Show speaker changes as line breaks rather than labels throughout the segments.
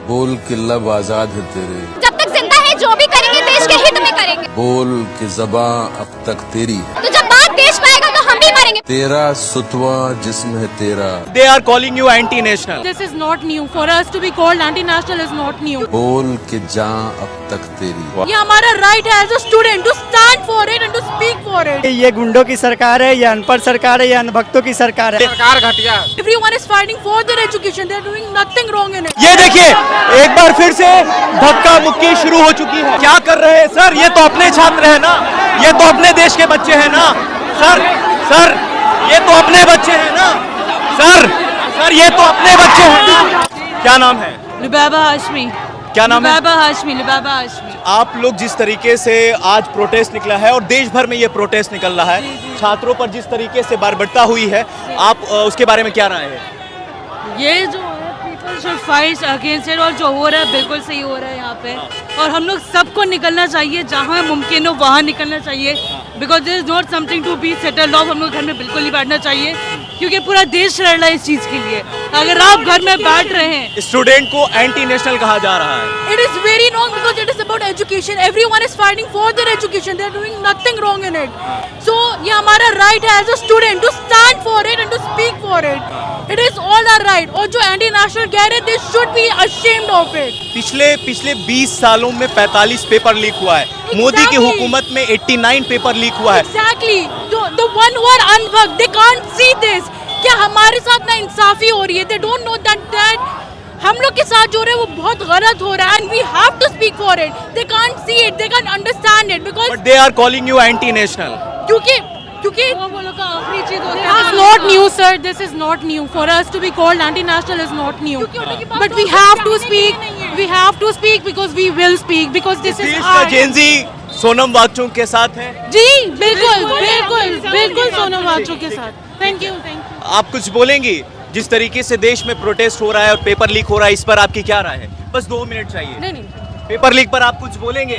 बोल के लब आजाद है तेरे,
जब तक जिंदा है जो भी करेंगे देश के हित में करेंगे।
बोल के ज़बां अब तक तेरी है,
तो जब बात देश पाएगा तो हम भी मरेंगे।
तेरा सुतवा जिस्म है तेरा।
They are calling you anti-national.
This is not new. For us to be called anti-national is not new.
बोल के जां अब तक तेरी।
ये हमारा right है as a student to stand for it and to speak for it.
ये गुंडों की सरकार है, ये अनपढ़ सरकार है, ये अनभक्तों की सरकार है।
सरकार घटिया।
Everyone is fighting for their education. They are doing nothing wrong in it.
ये देखिए एक बार फिर से धक्का मुक्की शुरू हो चुकी है। क्या कर रहे हैं सर? ये तो अपने छात्र हैं ना, ये तो अपने देश के बच्चे हैं ना सर। सर ये तो अपने बच्चे हैं ना सर। सर ये तो अपने बच्चे हैं ना। क्या नाम है?
लुबाबा हाशमी।
क्या नाम है?
लुबाबा हाशमी। लुबाबा हाशमी।
आप लोग जिस तरीके से आज प्रोटेस्ट निकला है और देश भर में ये प्रोटेस्ट निकल रहा है, छात्रों पर जिस तरीके से बर्बरता हुई है, आप उसके बारे में क्या राय है?
ये जो है people should fight against it और जो हो रहा है बिल्कुल सही हो रहा है यहाँ पे। और हम लोग सबको निकलना चाहिए, जहाँ मुमकिन हो वहाँ निकलना चाहिए। Because this is not something to be settled off. हम लोग घर में बिल्कुल नहीं बैठना चाहिए क्योंकि पूरा देश लड़ रहा है इस चीज़ के लिए। अगर आप घर में बैठ रहे हैं,
स्टूडेंट को एंटी नेशनल कहा जा रहा है।
it is very wrong because it is about education. Everyone is fighting for their education. They are doing nothing wrong in it. So ये हमारा right है as a student to stand for it and to speak for it. It is all our right. और जो anti national कह रहे हैं, they should be ashamed of it.
पिछले 20 सालों में 45 पेपर लीक हुआ है। मोदी की हुकूमत में 89 पेपर लीक हुआ है।
Exactly. The one who are unworked, they can't see this. क्या हमारे साथ ना इंसाफी हो रही है? They don't know that हम लोग के साथ जो रहे वो बहुत गलत हो रहा है and we have to speak for it. They can't see it, they can't understand it because
But they are calling you anti-national.
क्योंकि वो लोग का आखिरी चीज होता है। This is not new, sir. This is not new. For us to be called anti-national is not new. But we have to speak. We have to speak because we will speak because this is
देश का
our.
जेन ज़ी सोनम वांगचुक के साथ है।
जी बिल्कुल सोनम वांगचुक के साथ। Thank you.
आप कुछ बोलेंगी? जिस तरीके से देश में प्रोटेस्ट हो रहा है और पेपर लीक हो रहा है, इस पर आपकी क्या राय है? बस 2 मिनट चाहिए।
नहीं
पेपर लीक पर आप कुछ बोलेंगे?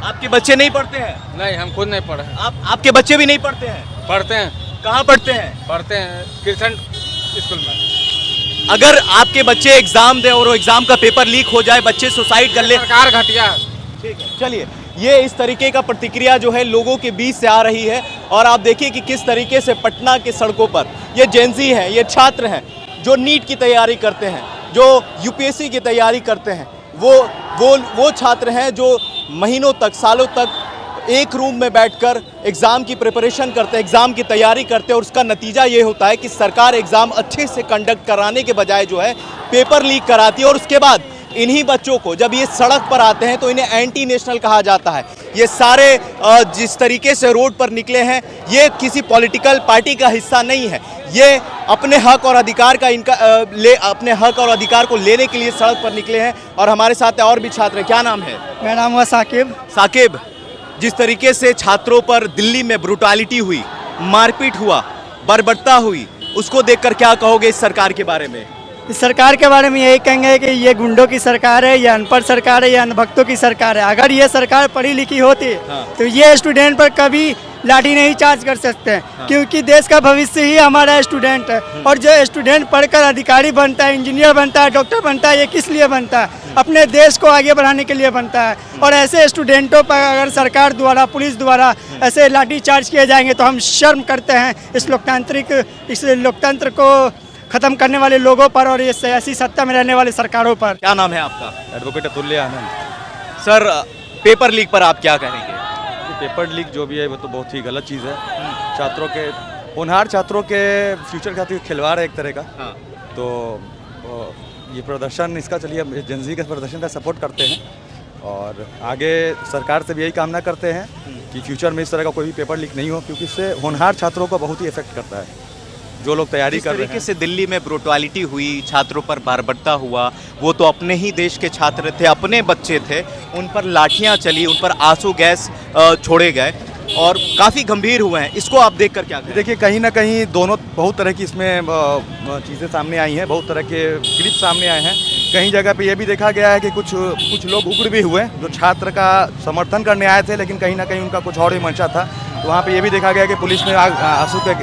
आपके बच्चे नहीं पढ़ते हैं?
नहीं, हम खुद नहीं पढ़े।
आपके बच्चे भी नहीं पढ़ते हैं?
पढ़ते हैं।
कहाँ पढ़ते हैं?
पढ़ते हैं कृष्ण स्कूल में।
अगर आपके बच्चे एग्जाम दे और वो एग्जाम का पेपर लीक हो जाए, बच्चे सुसाइड कर ले,
सरकार घटिया।
ठीक है, चलिए ये इस तरीके का प्रतिक्रिया जो है लोगों के बीच से आ रही है। और आप देखिए कि किस तरीके से पटना के सड़कों पर ये जेनजी हैं, ये छात्र हैं जो नीट की तैयारी करते हैं, जो यूपीएससी की तैयारी करते हैं। वो छात्र हैं जो महीनों तक, सालों तक एक रूम में बैठकर एग्ज़ाम की प्रिपरेशन करते हैं, एग्ज़ाम की तैयारी करते हैं। और उसका नतीजा ये होता है कि सरकार एग्ज़ाम अच्छे से कंडक्ट कराने के बजाय जो है पेपर लीक कराती है। और उसके बाद इन्हीं बच्चों को जब ये सड़क पर आते हैं तो इन्हें एंटी नेशनल कहा जाता है। ये सारे जिस तरीके से रोड पर निकले हैं, ये किसी पॉलिटिकल पार्टी का हिस्सा नहीं है। ये अपने हक और अधिकार का अपने हक और अधिकार को लेने के लिए सड़क पर निकले हैं। और हमारे साथ और भी छात्र हैं। क्या नाम है?
मेरा नाम हुआ साकिब।
साकिब, जिस तरीके से छात्रों पर दिल्ली में ब्रुटैलिटी हुई, मारपीट हुआ, बर्बरता हुई, उसको देखकर क्या कहोगे इस सरकार के बारे में?
इस सरकार के बारे में यही कहेंगे कि ये गुंडों की सरकार है, ये अनपढ़ सरकार है, ये अनभक्तों की सरकार है। अगर ये सरकार पढ़ी लिखी होती तो ये स्टूडेंट पर कभी लाठी नहीं चार्ज कर सकते हैं। क्योंकि देश का भविष्य ही हमारा स्टूडेंट है। और जो स्टूडेंट पढ़कर अधिकारी बनता है, इंजीनियर बनता है, डॉक्टर बनता है, ये किस लिए बनता है? अपने देश को आगे बढ़ाने के लिए बनता है। और ऐसे स्टूडेंटों पर अगर सरकार द्वारा, पुलिस द्वारा ऐसे लाठी चार्ज किए जाएंगे तो हम शर्म करते हैं इस लोकतंत्र को खत्म करने वाले लोगों पर और ये सियासी सत्ता में रहने वाले सरकारों पर।
क्या नाम है आपका?
एडवोकेट अतुल्य आनंद।
सर पेपर लीक पर आप क्या कहेंगे?
पेपर लीक जो भी है वो तो बहुत ही गलत चीज़ है। छात्रों के, होनहार छात्रों के फ्यूचर खातिर खिलवाड़ है एक तरह का। तो ये प्रदर्शन इसका, चलिए जेनजी के प्रदर्शन का सपोर्ट करते हैं और आगे सरकार से भी यही कामना करते हैं कि फ्यूचर में इस तरह का कोई भी पेपर लीक नहीं हो, क्योंकि इससे होनहार छात्रों को बहुत ही इफेक्ट करता है जो लोग तैयारी कर रहे हैं।
तरीके से दिल्ली में ब्रुटैलिटी हुई, छात्रों पर बर्बरता हुआ, वो तो अपने ही देश के छात्र थे, अपने बच्चे थे, उन पर लाठियां चली, उन पर आंसू गैस छोड़े गए और काफ़ी गंभीर हुए हैं। इसको आप देखकर क्या कहें?
देखिए कहीं ना कहीं दोनों बहुत तरह की इसमें चीज़ें सामने आई हैं, बहुत तरह के क्लिप सामने आए हैं। कहीं जगह पे ये भी देखा गया है कि कुछ लोग उग्र भी हुए जो छात्र का समर्थन करने आए थे, लेकिन कहीं ना कहीं उनका कुछ और ही मंशा था। तो वहाँ पे ये भी देखा गया कि पुलिस ने आंसू के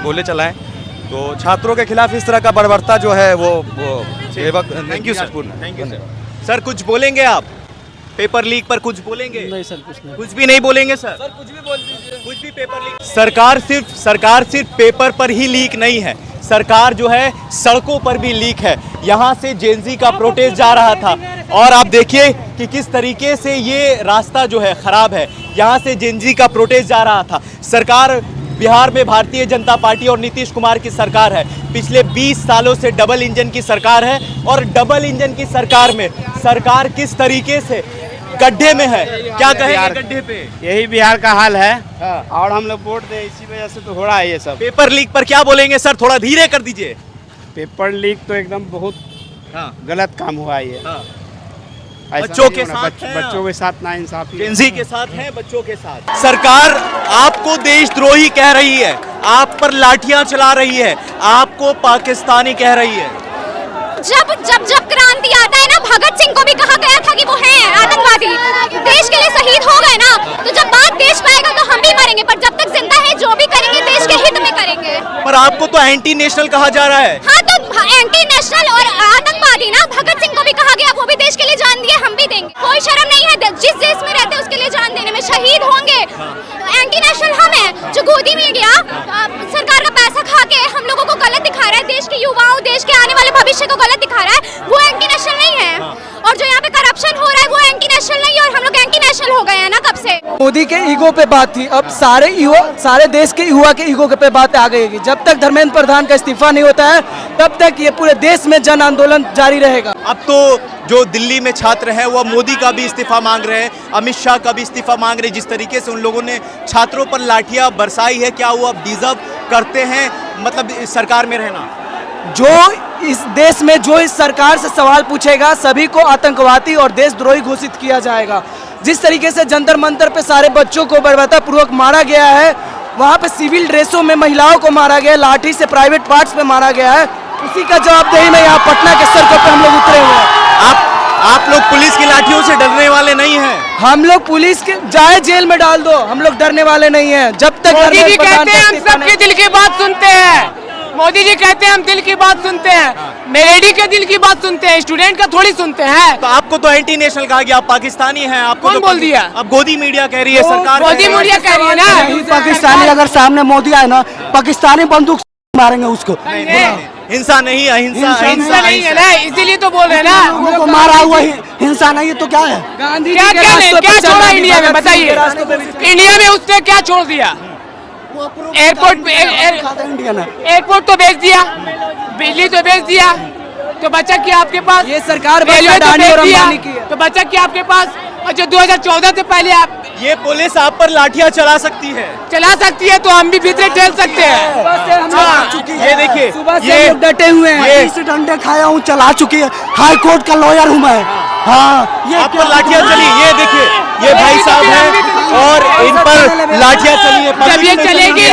गोले चलाए। तो छात्रों के खिलाफ इस तरह का बर्बरता जो है वो
thank you sir.
Thank you sir.
Sir कुछ बोलेंगे आप पेपर लीक पर कुछ बोलेंगे?
नहीं सर, कुछ नहीं।
कुछ भी नहीं बोलेंगे सर? कुछ भी बोल दीजिए। कुछ भी पेपर लीक। सरकार सिर्फ पेपर पर ही लीक नहीं है, सरकार जो है सड़कों पर भी लीक है। यहाँ से जेनजी का प्रोटेस्ट जा रहा था और आप देखिए कि किस तरीके से ये रास्ता जो है खराब है। यहाँ से जेनजी का प्रोटेस्ट जा रहा था। सरकार बिहार में भारतीय जनता पार्टी और नीतीश कुमार की सरकार है। पिछले 20 सालों से डबल इंजन की सरकार है और डबल इंजन की सरकार में सरकार किस तरीके से गड्ढे में है, क्या कहेंगे गड्ढे पे?
यही बिहार का हाल है। और हम लोग वोट दे इसी वजह से तो हो रहा है ये सब।
पेपर लीक पर क्या बोलेंगे सर? थोड़ा धीरे कर दीजिए।
पेपर लीक तो एकदम बहुत गलत काम हुआ है ये। ऐसा
बच्चों
नहीं
के
होना।
साथ हैं
बच्चों के साथ ना इंसाफी।
जेनजी के साथ हैं, बच्चों के साथ। सरकार आपको देशद्रोही कह रही है, आप पर लाठियां चला रही है, आपको पाकिस्तानी कह रही है।
जब जब जब क्रांति आता है ना, भगत सिंह को भी कहा गया था कि वो है आतंकवादी, देश के लिए शहीद हो गए ना, तो जब बात देश पे आएगा तो हम भी मरेंगे, पर जब तक जिंदा है जो भी करेंगे देश के हित में करेंगे।
पर आपको तो एंटी नेशनल कहा जा रहा है।
हाँ, तो एंटी नेशनल और आतंकवादी ना, भगत सिंह को भी कहा गया, वो भी देश के लिए जान दिए, हम भी देंगे। कोई शर्म नहीं है जिस देश में रहते हैं उसके लिए जान देने में, शहीद होंगे। एंटी नेशनल हम है जो गोदी में गया सरकार का पैसा खा के हम लोगों को गलत दिखा रहा है, देश के युवाओं, देश के आने वाले भविष्य को गलत दिखा रहा है, वो एंटी नेशनल नहीं है। और जो यहाँ पे करप्शन हो रहा है वो एंटी नेशनल नहीं है, और हम लोग एंटी नेशनल हो गए हैं ना कब से।
मोदी के ईगो पे बात थी, अब सारे देश के युवा के ईगो पे बात आ गई है। जब तक धर्मेंद्र प्रधान का इस्तीफा नहीं होता है तब तक ये पूरे देश में जन आंदोलन जारी रहेगा।
अब तो जो दिल्ली में छात्र हैं वो मोदी का भी इस्तीफा मांग रहे हैं, अमित शाह का भी इस्तीफा मांग रहे हैं। जिस तरीके से उन लोगों ने छात्रों पर लाठियां बरसाई है, क्या वो अब डिजर्व करते हैं मतलब सरकार में रहना?
जो इस देश में जो इस सरकार से सवाल पूछेगा सभी को आतंकवादी और देशद्रोही घोषित किया जाएगा। जिस तरीके से जंतर मंतर पे सारे बच्चों को बर्बरतापूर्वक मारा गया है, वहाँ पे सिविल ड्रेसों में महिलाओं को मारा गया, लाठी से प्राइवेट पार्ट्स पे मारा गया है, उसी का जवाबदेही में यहाँ पटना के सड़कों पे हम लोग उतरे हुए हैं।
आप लोग पुलिस की लाठियों से डरने वाले नहीं हैं?
हम लोग पुलिस के जाए जेल में डाल दो, हम लोग डरने वाले नहीं हैं। जब तक
मोदी जी कहते हैं हम सबके दिल की बात सुनते हैं, मोदी जी कहते हैं हम दिल की बात सुनते हैं, मेलेडी के दिल की बात सुनते हैं, स्टूडेंट का थोड़ी सुनते हैं।
तो आपको तो एंटी नेशनल कहा गया, आप पाकिस्तानी हैं। आपको
कौन
तो
बोल दिया?
अब गोदी मीडिया कह रही है, सरकार
मोदी मीडिया कह रही है ना।
पाकिस्तानी अगर सामने मोदी आए ना, पाकिस्तानी बंदूक मारेंगे उसको।
हिंसा नहीं है,
हिंसा नहीं है ना, इसीलिए तो बोल रहे हैं ना।
लोगों को मारा हुआ हिंसा नहीं है तो क्या है? गांधी
क्या क्या छोड़ा इंडिया में, बताइए इंडिया में उसने क्या छोड़ दिया? एयरपोर्ट तो बेच दिया, बिजली तो बेच दिया, तो बचा क्या आपके पास?
ये सरकार
रेलवे तो बेच दिया, तो बचा क्या आपके पास? और जो 2014 से पहले आप
ये पुलिस आप पर लाठियां चला सकती है,
तो हम भी भीतर ठहर सकते हैं।
ये देखिए,
सुबह से लोग डटे हुए हैं, 20 डंडे खाया हूँ, चला चुकी है, हाई कोर्ट का लॉयर हूँ मैं। हाँ, ये
आप पर लाठियां चली, ये देखिए, ये भाई साहब हैं और इन पर लाठियां चली है।
जब ये चलेगी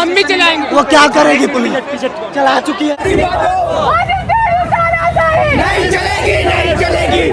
हम भी चलाएंगे।
वो क्या करेगी पुलिस? चला चुकी है।
नहीं चलेगी, नहीं चलेगी।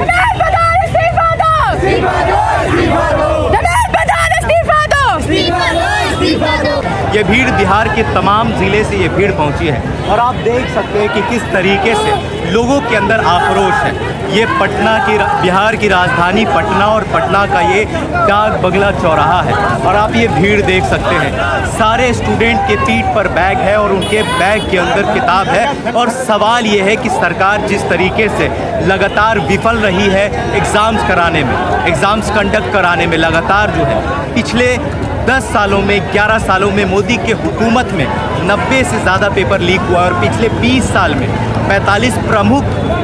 ये भीड़ बिहार के तमाम जिले से ये भीड़ पहुंची है और आप देख सकते हैं कि किस तरीके से लोगों के अंदर आक्रोश है। ये पटना की बिहार की राजधानी पटना और पटना का ये डाक बंगला चौराहा है और आप ये भीड़ देख सकते हैं। सारे स्टूडेंट के पीठ पर बैग है और उनके बैग के अंदर किताब है और सवाल ये है कि सरकार जिस तरीके से लगातार विफल रही है एग्ज़ाम्स कराने में, एग्ज़ाम्स कंडक्ट कराने में लगातार जो है पिछले 10 सालों में 11 सालों में मोदी के हुकूमत में 90 से ज़्यादा पेपर लीक हुआ और पिछले 20 साल में 45 प्रमुख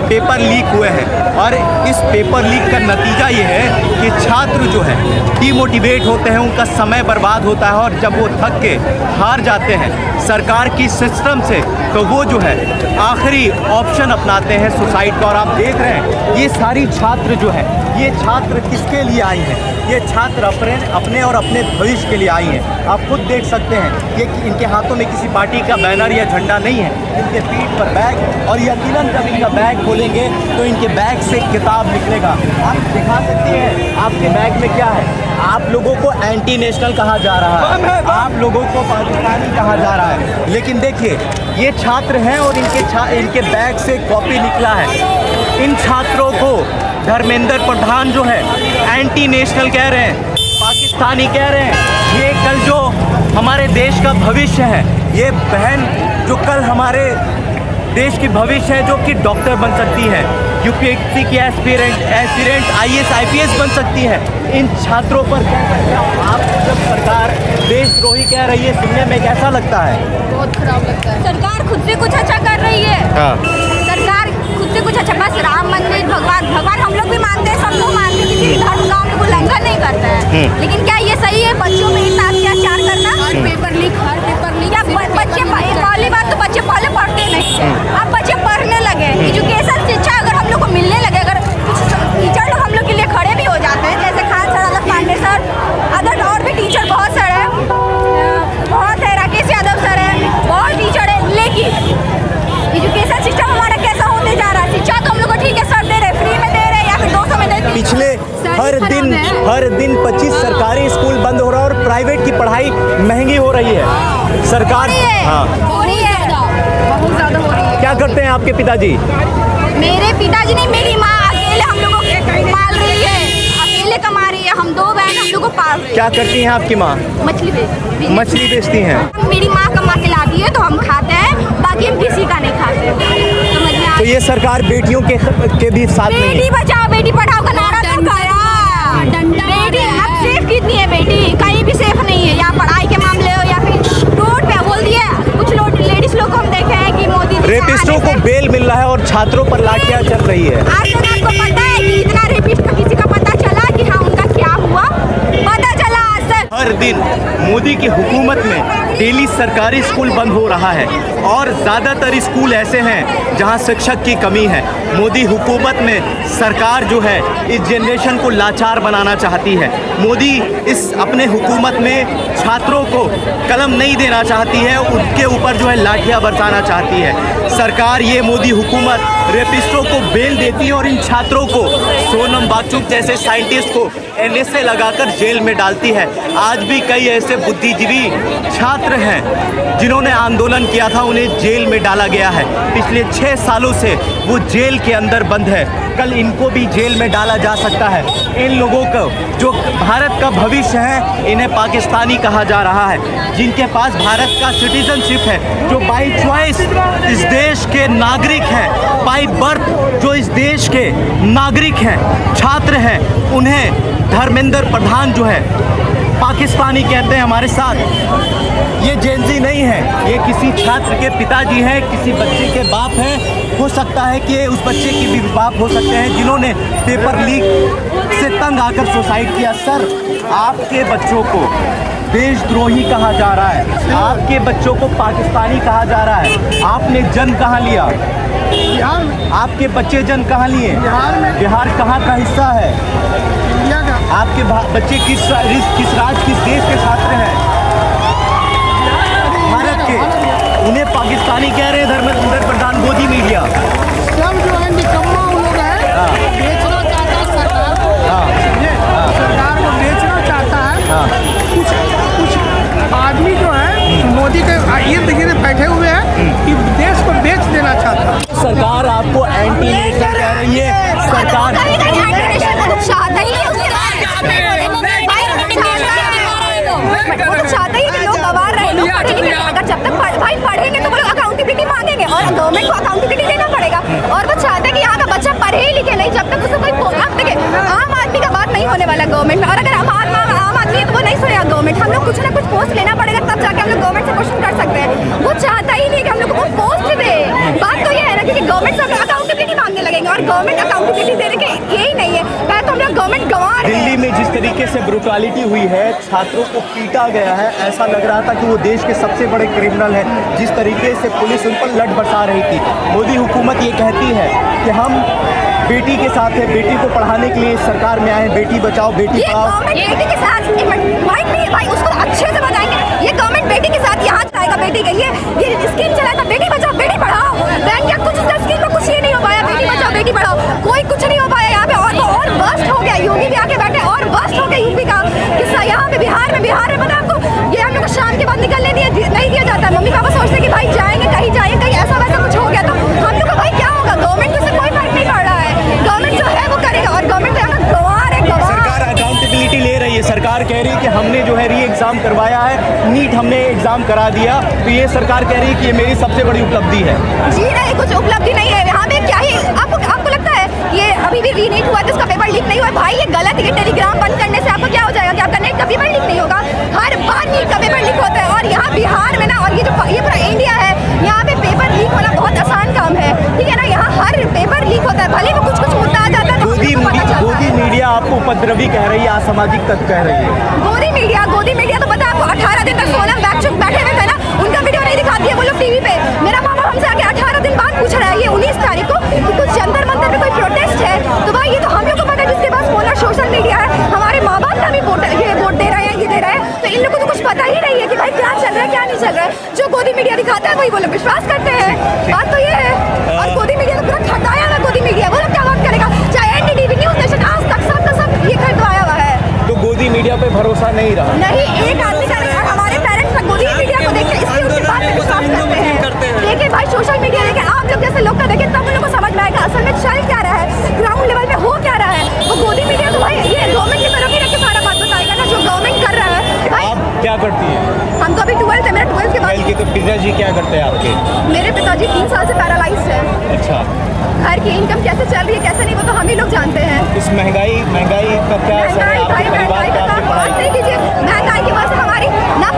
पेपर लीक हुए हैं। और इस पेपर लीक का नतीजा ये है कि छात्र जो है डिमोटिवेट होते हैं, उनका समय बर्बाद होता है और जब वो थक के हार जाते हैं सरकार की सिस्टम से तो वो जो है आखिरी ऑप्शन अपनाते हैं सुसाइड का। और आप देख रहे हैं ये सारी छात्र जो है, ये छात्र किसके लिए आई हैं? ये छात्र अपने और अपने भविष्य के लिए आई हैं। आप खुद देख सकते हैं ये इनके हाथों में किसी पार्टी का बैनर या झंडा नहीं है, इनके पीठ पर बैग, और यकीनन जब इनका बैग खोलेंगे तो इनके बैग से किताब निकलेगा। आप दिखा सकते हैं आपके बैग में क्या है। आप लोगों को एंटी नेशनल कहा जा रहा है, आप लोगों को पाकिस्तानी कहा जा रहा है, लेकिन देखिए ये छात्र हैं और इनके बैग से कॉपी निकला है। इन छात्रों को धर्मेंद्र प्रधान जो है एंटी नेशनल कह रहे हैं, पाकिस्तानी कह रहे हैं। ये कल जो हमारे देश का भविष्य है, ये बहन जो कल हमारे देश की भविष्य है, जो कि डॉक्टर बन सकती है, यूपीएससी की एस्पिरेंट IAS IPS बन सकती है, इन छात्रों पर आप जब सरकार देशद्रोही कह रही है, सुनने में कैसा लगता है?
बहुत खराब लगता है। सरकार खुद से कुछ अच्छा कर रही है। सरकार खुद से कुछ अच्छा, बस राम मंदिर, भगवान हम लोग भी मानते हैं, सब लोग मानते हैं, किसी भी धर्म का हम लोग उल्लंघन नहीं करते हैं। लेकिन क्या ये सही है बच्चों में इतना अत्याचार करना? हर पेपर लीक या बच्चे, पहली बात तो बच्चे पहले पढ़ते नहीं, अब बच्चे पढ़ने लगे। एजुकेशन शिक्षा अगर हम लोग को मिलने लगे, अगर कुछ टीचर लोग हम लोग के लिए खड़े भी हो जाते हैं, जैसे खान सर, अलग पांडे सर, अदर और भी टीचर बहुत सारे हैं, बहुत है, राकेश यादव सर है, बहुत टीचर है, लेकिन एजुकेशन सिस्टम हमारा कैसा होते जा रहा है? शिक्षा तो हम लोग को ठीक है सर दे रहे, फ्री में दे रहे या फिर 200 में दे रहे।
पिछले हर दिन 25 सरकारी स्कूल बंद हो रहा है और प्राइवेट की पढ़ाई महंगी हो रही है। सरकार
हो रही है, बहुत ज़्यादा हो रही है।
क्या करते हैं आपके पिताजी?
मेरे पिताजी नहीं, मेरी माँ अकेले हम लोगों को पाल रही है, अकेले कमा रही है। हम 2 बहन हम लोग को पाल रही है।
क्या करती हैं आपकी माँ? मछली बेचती हैं।
मेरी माँ कमा के लाती है तो हम खाते हैं, बाकी हम किसी का नहीं खाते। समझ में
तो ये सरकार बेटियों के भी साथ नहीं है।
बेटी बचाओ बेटी पढ़ाओ का नारा तो खाया। बेटी अब सेफ कितनी है? बेटी कहीं भी सेफ नहीं है, या पढ़ाई के मामले हो या फिर रोड पे। बोल दिए कुछ लोग, लेडीज लोग को हम देखे हैं कि मोदी
रेपिस्टों को बेल मिल रहा है और छात्रों पर लाठियां चल रही है।
आज तक आपको पता है कि इतना रेपिस्ट का किसी का पता चला कि हाँ उनका क्या हुआ? पता चला आज तक।
हर दिन मोदी की हुकूमत में डेली सरकारी स्कूल बंद हो रहा है और ज़्यादातर स्कूल ऐसे हैं जहां शिक्षक की कमी है। मोदी हुकूमत में सरकार जो है इस जनरेशन को लाचार बनाना चाहती है। मोदी इस अपने हुकूमत में छात्रों को कलम नहीं देना चाहती है, उनके ऊपर जो है लाठियां बरसाना चाहती है। सरकार ये मोदी हुकूमत रेपिस्टों को बेल देती है और इन छात्रों को, सोनम वांगचुक जैसे साइंटिस्ट को NSA लगाकर जेल में डालती है। आज भी कई ऐसे बुद्धिजीवी छात्र हैं जिन्होंने आंदोलन किया था, उन्हें जेल में डाला गया है। पिछले 6 सालों से वो जेल के अंदर बंद है, कल इनको भी जेल में डाला जा सकता है। इन लोगों को जो भारत का भविष्य है, इन्हें पाकिस्तानी कहा जा रहा है। जिनके पास भारत का सिटीजनशिप है, जो बाई चॉइस इस देश के नागरिक हैं, बाई बर्थ जो इस देश के नागरिक हैं, छात्र हैं, उन्हें धर्मेंद्र प्रधान जो है पाकिस्तानी कहते हैं हमारे साथ। ये जेनजी नहीं है, ये किसी छात्र के पिताजी हैं, किसी बच्चे के बाप हैं। हो सकता है कि उस बच्चे के भी बाप हो सकते हैं जिन्होंने पेपर लीक से तंग आकर सुसाइड किया। सर, आपके बच्चों को देशद्रोही कहा जा रहा है, आपके बच्चों को पाकिस्तानी कहा जा रहा है। आपने जन्म कहाँ लिया?
बिहार में।
आपके बच्चे जन्म कहाँ लिए?
बिहार में।
बिहार कहाँ का हिस्सा है?
इंडिया का।
आपके बच्चे किस देश के छात्र हैं? भारत के। उन्हें पाकिस्तानी कह रहे हैं धर्मेंद्र प्रधान, मोदी मीडिया।
सब जो है निकम्मा वो लोग है, बेचना चाहता है सरकार को। सरकार को बेचना चाहता है। कुछ आदमी जो है मोदी के इर्द गिर्द बैठे हुए हैं कि देश को बेच देना चाहता है।
सरकार आपको एंटी नेशनल कह रही है। सरकार
अगर जब तक भाई पढ़ेंगे तो वो लोग अकाउंटेबिलिटी मांगेंगे और गवर्नमेंट को अकाउंटेबिलिटी देना पड़ेगा। और वो चाहते हैं कि यहाँ का बच्चा पढ़े ही लिखे नहीं, जब तक उसको कोई पोस्ट देखे। आम आदमी का बात नहीं होने वाला गवर्नमेंट में, और अगर आम आदमी है तो वो नहीं सुनेगा गवर्नमेंट। हम लोग कुछ ना कुछ पोस्ट लेना पड़ेगा, तब जाके हम लोग गवर्नमेंट से क्वेश्चन कर सकते हैं। वो चाहता ही नहीं कि हम लोग को पोस्ट दे। बात तो ये है ना कि गवर्नमेंट से हम लोग अकाउंटेबिलिटी मांगने लगेंगे और गवर्नमेंट अकाउंटेबिलिटी देने के यही नहीं है, पहले तो हम लोग गवर्नमेंट गंवा रहे हैं।
दिल्ली में जिस तरीके से ब्रुटलिटी हुई है, छात्रों को पीटा गया है, ऐसा लग रहा था कि वो देश के सबसे बड़े क्रिमिनल हैं। जिस तरीके से पुलिस उन पर लठ बरसा रही थी। मोदी हुकूमत ये कहती है कि हम बेटी के साथ है, बेटी को पढ़ाने के लिए सरकार में आए, बेटी बचाओ बेटी पढ़ाओ।
बेटी के साथ भाई उसको अच्छे से बताएंगे। ये गवर्नमेंट बेटी के साथ यहाँ जाएगा, बेटी के लिए ये स्कीम चलाएगा, बेटी बचाओ बेटी पढ़ाओ। बैंक या कुछ स्कीम में कुछ ये नहीं हो पाया, बेटी बचाओ बेटी पढ़ाओ, कोई कुछ नहीं हो पाया यहाँ पे। और बस्ट हो गया, योगी भी आके बैठे और बस्ट हो गया यूपी का किस्सा। यहाँ पे बिहार में पता आपको, ये हम लोग को शाम के बाद निकलने नहीं दिया जाता। मम्मी पापा सोचते कि भाई जाएंगे कहीं ऐसा वैसा कुछ हो गया तो हम लोग को भाई क्या होगा। गवर्नमेंट को कोई फर्क नहीं पड़ रहा है, गवर्नमेंट जो है वो करेगा।
एग्ज़ाम करवाया है, नीट हमने एग्ज़ाम करा दिया, तो ये सरकार कह रही है कि ये मेरी सबसे बड़ी उपलब्धि है।
जी नहीं, कुछ उपलब्धि नहीं है यहाँ पे। क्या ही आपको लगता है ये अभी भी रीनीट हुआ तो उसका पेपर लीक नहीं हुआ? भाई ये गलत है। ये टेलीग्राम बंद करने से आपको क्या हो जाएगा कि आपका नेट का पेपर लीक नहीं होगा? हर बार नीट का पेपर लीक होता है। और यहाँ बिहार में ना, और ये पूरा इंडिया है, यहाँ पे पेपर लीक होना बहुत आसान काम है, ठीक है ना। यहाँ हर पेपर लीक होता है, भले वो कुछ मुद्दा आ जाता है तो
गोदी मीडिया आपको उपद्रवी कह रही है, असामाजिक तत्व कह रही है।
गोदी मीडिया तो पता है आपको, 18 दिन तक सोनम बैठे हुए थे ना, उनका वीडियो नहीं दिखाती है वो लोग टीवी पे। मेरा मामा हमसे आके 18 दिन बाद पूछ रहा है, ये 19 तारीख को, कि कुछ जंतर मंतर में कोई प्रोटेस्ट है। तो भाई ये तो हम लोग को पता है, जिसके पास फोन और सोशल मीडिया है। हमारे माँ बाप भी वोट दे रहे हैं, ये दे रहे हैं, तो इन लोगों को तो कुछ पता ही नहीं है कि भाई क्या चल रहा है क्या नहीं चल रहा है। जो गोदी मीडिया दिखाता है वही वो लोग विश्वास करते हैं। बात तो ये है। और गोदी मीडिया तो पूरा खटाया हुआ गोदी मीडिया, वो लोग क्या बात करेगा? चाहे एनडीटीवी, न्यूज़ नेशन, आज तक सब का सब ये खटवाया हुआ है।
तो गोदी मीडिया पे भरोसा नहीं रहा?
नहीं, एक आदमी का नहीं। हमारे पेरेंट्स तक गोदी मीडिया को देख के इसकी उनकी बात पे विश्वास करते हैं। देखिए भाई, सोशल मीडिया देखे, आप लोग जैसे लोग का देखें, तब उन लोगों को समझ में आएगा असल में चल क्या रहा है, ग्राउंड लेवल पे हो क्या रहा है। वो गोदी मीडिया तो भाई ये गवर्नमेंट की तरफ ही रख के सारा बात बताएगा ना, जो गवर्नमेंट कर रहा है। भाई
आप क्या करती हैं?
हम तो अभी 12th है, मेरा 12th के बाद।
तो पिताजी क्या करते हैं आपके?
मेरे पिताजी 3 साल से पैरालाइज्ड है।
अच्छा।
घर की इनकम कैसे चल रही है कैसे नहीं, वो तो हम ही लोग जानते हैं।
इस महंगाई का क्या असर है आपके परिवार पे, आपकी पढ़ाई?
महंगाई की वजह से हमारी ना